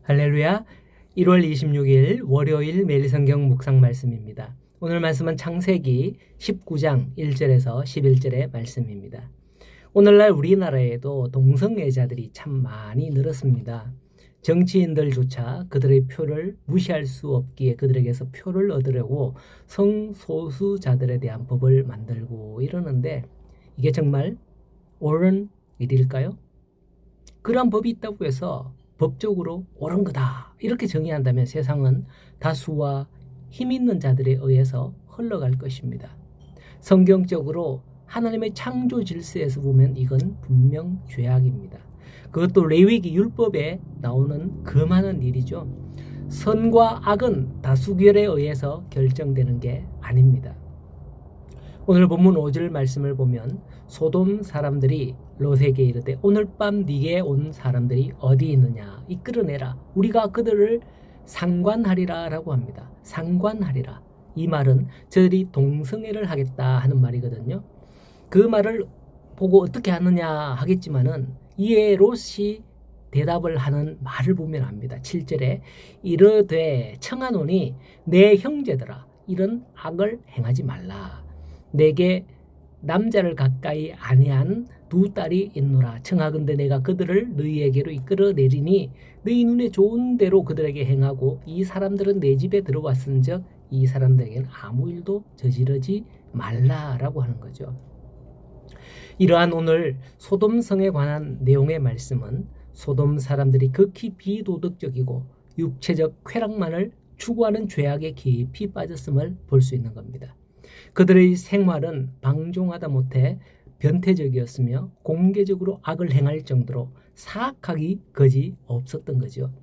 할렐루야. 1월 26일 월요일 매일 성경 묵상 말씀입니다. 오늘 말씀은 창세기 19장 1절에서 11절의 말씀입니다. 오늘날 우리나라에도 동성애자들이 참 많이 늘었습니다. 정치인들조차 그들의 표를 무시할 수 없기에 그들에게서 표를 얻으려고 성소수자들에 대한 법을 만들고 이러는데 이게 정말 옳은 일일까요? 그러한 법이 있다고 해서 법적으로 옳은 거다 이렇게 정의한다면 세상은 다수와 힘 있는 자들에 의해서 흘러갈 것입니다. 성경적으로 하나님의 창조 질서에서 보면 이건 분명 죄악입니다. 그것도 레위기 율법에 나오는 금하는 일이죠. 선과 악은 다수결에 의해서 결정되는 게 아닙니다. 오늘 본문 5절 말씀을 보면 소돔 사람들이 롯에게 이르되 오늘 밤 네게 온 사람들이 어디 있느냐 이끌어내라 우리가 그들을 상관하리라 라고 합니다. 상관하리라. 이 말은 저들이 동성애를 하겠다 하는 말이거든요. 그 말을 보고 어떻게 하느냐 하겠지만은 이에 롯이 대답을 하는 말을 보면 압니다. 7절에 이르되 청하노니 내 형제들아 이런 악을 행하지 말라. 내게 남자를 가까이 아니한 두 딸이 있노라. 청하건대 내가 그들을 너희에게로 이끌어내리니 너희 눈에 좋은 대로 그들에게 행하고 이 사람들은 내 집에 들어왔은즉 이 사람들에게는 아무 일도 저지르지 말라라고 하는 거죠. 이러한 오늘 소돔성에 관한 내용의 말씀은 소돔 사람들이 극히 비도덕적이고 육체적 쾌락만을 추구하는 죄악에 깊이 빠졌음을 볼 수 있는 겁니다. 그들의 생활은 방종하다 못해 변태적이었으며 공개적으로 악을 행할 정도로 사악하기 거지 없었던 거죠.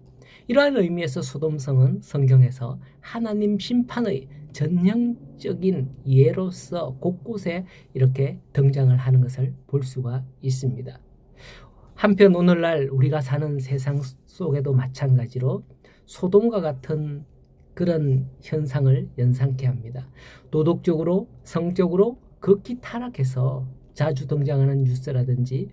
이러한 의미에서 소돔성은 성경에서 하나님 심판의 전형적인 예로서 곳곳에 이렇게 등장을 하는 것을 볼 수가 있습니다. 한편 오늘날 우리가 사는 세상 속에도 마찬가지로 소돔과 같은 그런 현상을 연상케 합니다. 도덕적으로 성적으로 극히 타락해서 자주 등장하는 뉴스라든지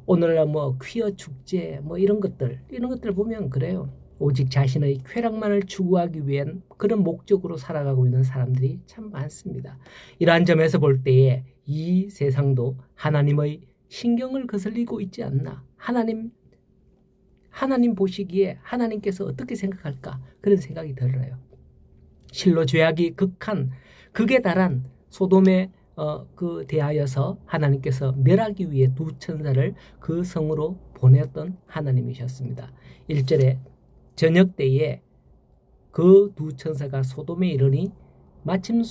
오늘날 퀴어 축제 이런 것들 보면 그래요. 오직 자신의 쾌락만을 추구하기 위한 그런 목적으로 살아가고 있는 사람들이 참 많습니다. 이러한 점에서 볼 때에 이 세상도 하나님의 신경을 거슬리고 있지 않나. 하나님 보시기에 하나님께서 어떻게 생각할까 그런 생각이 들어요. 실로 죄악이 극에 달한 소돔에 대하여서 하나님께서 멸하기 위해 두 천사를 그 성으로 보냈던 하나님이셨습니다. 1절에 저녁 때에 그 두 천사가 소돔에 이르니 마침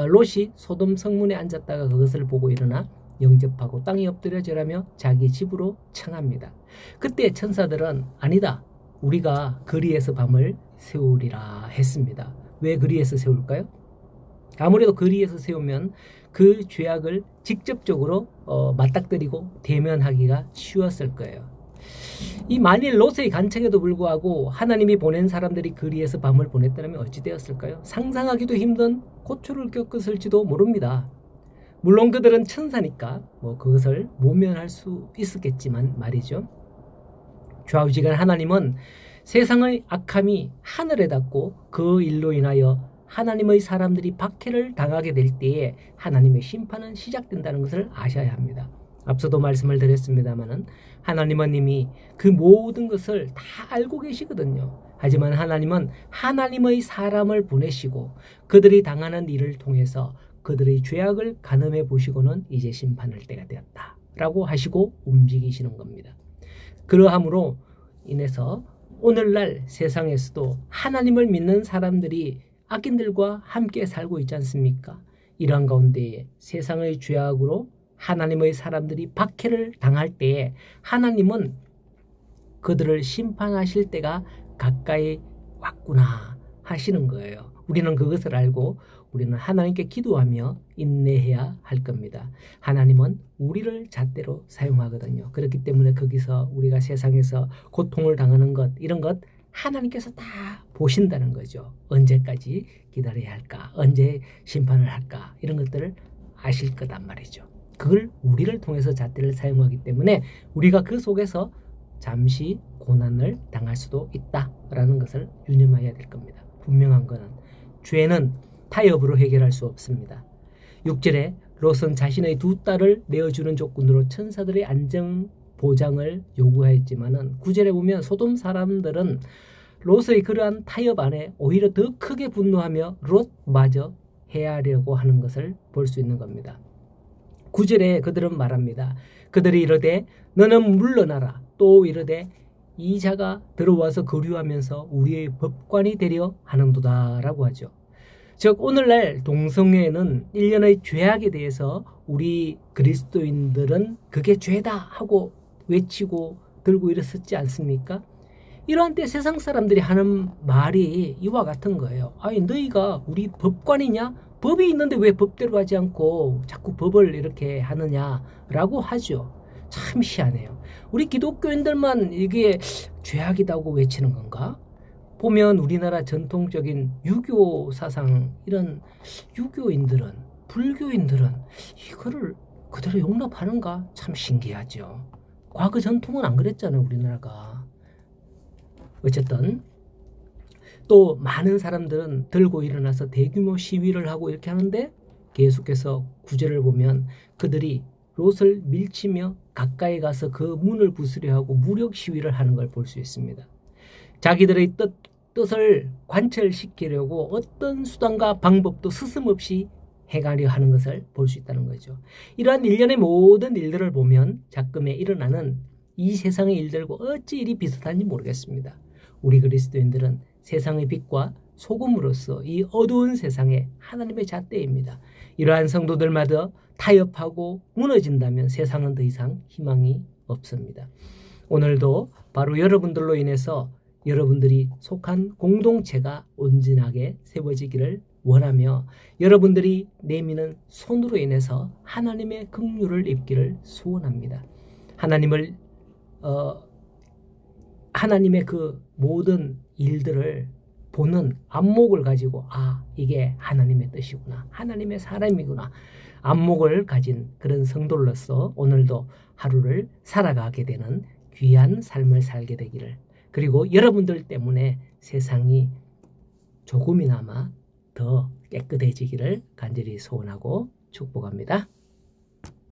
롯이 소돔 성문에 앉았다가 그것을 보고 일어나 영접하고 땅에 엎드려 절하며 자기 집으로 청합니다. 그때 천사들은 아니다. 우리가 거리에서 밤을 세우리라 했습니다. 왜 거리에서 세울까요? 아무래도 거리에서 세우면 그 죄악을 직접적으로 맞닥뜨리고 대면하기가 쉬웠을 거예요. 이 만일 롯의 간청에도 불구하고 하나님이 보낸 사람들이 거리에서 밤을 보냈다면 어찌 되었을까요? 상상하기도 힘든 고초를 겪었을지도 모릅니다. 물론 그들은 천사니까 그것을 모면할 수 있었겠지만 말이죠. 좌우지간 하나님은 세상의 악함이 하늘에 닿고 그 일로 인하여 하나님의 사람들이 박해를 당하게 될 때에 하나님의 심판은 시작된다는 것을 아셔야 합니다. 앞서도 말씀을 드렸습니다마는 하나님은 이미 그 모든 것을 다 알고 계시거든요. 하지만 하나님은 하나님의 사람을 보내시고 그들이 당하는 일을 통해서 그들의 죄악을 가늠해 보시고는 이제 심판할 때가 되었다라고 하시고 움직이시는 겁니다. 그러함으로 인해서 오늘날 세상에서도 하나님을 믿는 사람들이 악인들과 함께 살고 있지 않습니까? 이러한 가운데 세상의 죄악으로 하나님의 사람들이 박해를 당할 때에 하나님은 그들을 심판하실 때가 가까이 왔구나 하시는 거예요. 우리는 그것을 알고 우리는 하나님께 기도하며 인내해야 할 겁니다. 하나님은 우리를 잣대로 사용하거든요. 그렇기 때문에 거기서 우리가 세상에서 고통을 당하는 것 이런 것 하나님께서 다 보신다는 거죠. 언제까지 기다려야 할까? 언제 심판을 할까? 이런 것들을 아실 거단 말이죠. 그걸 우리를 통해서 잣대를 사용하기 때문에 우리가 그 속에서 잠시 고난을 당할 수도 있다라는 것을 유념해야 될 겁니다. 분명한 것은 죄는 타협으로 해결할 수 없습니다. 6절에 롯은 자신의 두 딸을 내어주는 조건으로 천사들의 안전 보장을 요구하였지만은 9절에 보면 소돔 사람들은 롯의 그러한 타협 안에 오히려 더 크게 분노하며 롯마저 해하려고 하는 것을 볼 수 있는 겁니다. 9절에 그들은 말합니다. 그들이 이르되 너는 물러나라. 또 이르되 이 자가 들어와서 거류하면서 우리의 법관이 되려 하는도다 라고 하죠. 즉 오늘날 동성애는 일련의 죄악에 대해서 우리 그리스도인들은 그게 죄다 하고 외치고 들고 일었었지 않습니까? 이러한 때 세상 사람들이 하는 말이 이와 같은 거예요. 아니 너희가 우리 법관이냐? 법이 있는데 왜 법대로 하지 않고 자꾸 법을 이렇게 하느냐라고 하죠. 참 희한해요. 우리 기독교인들만 이게 죄악이다고 외치는 건가? 보면 우리나라 전통적인 유교 사상 이런 유교인들은 불교인들은 이거를 그대로 용납하는가? 참 신기하죠. 과거 전통은 안 그랬잖아요. 우리나라가. 어쨌든 또 많은 사람들은 들고 일어나서 대규모 시위를 하고 이렇게 하는데 계속해서 구절을 보면 그들이 롯을 밀치며 가까이 가서 그 문을 부수려 하고 무력 시위를 하는 걸 볼 수 있습니다. 자기들의 뜻을 관철시키려고 어떤 수단과 방법도 스스럼없이 해가려 하는 것을 볼 수 있다는 거죠. 이러한 일련의 모든 일들을 보면 작금에 일어나는 이 세상의 일들과 어찌 이리 비슷한지 모르겠습니다. 우리 그리스도인들은 세상의 빛과 소금으로서 이 어두운 세상에 하나님의 잣대입니다. 이러한 성도들마다 타협하고 무너진다면 세상은 더 이상 희망이 없습니다. 오늘도 바로 여러분들로 인해서 여러분들이 속한 공동체가 온전하게 세워지기를 원하며 여러분들이 내미는 손으로 인해서 하나님의 긍휼을 입기를 소원합니다. 하나님의 그 모든 일들을 보는 안목을 가지고 이게 하나님의 뜻이구나. 하나님의 사람이구나. 안목을 가진 그런 성도로서 오늘도 하루를 살아가게 되는 귀한 삶을 살게 되기를 그리고 여러분들 때문에 세상이 조금이나마 더 깨끗해지기를 간절히 소원하고 축복합니다.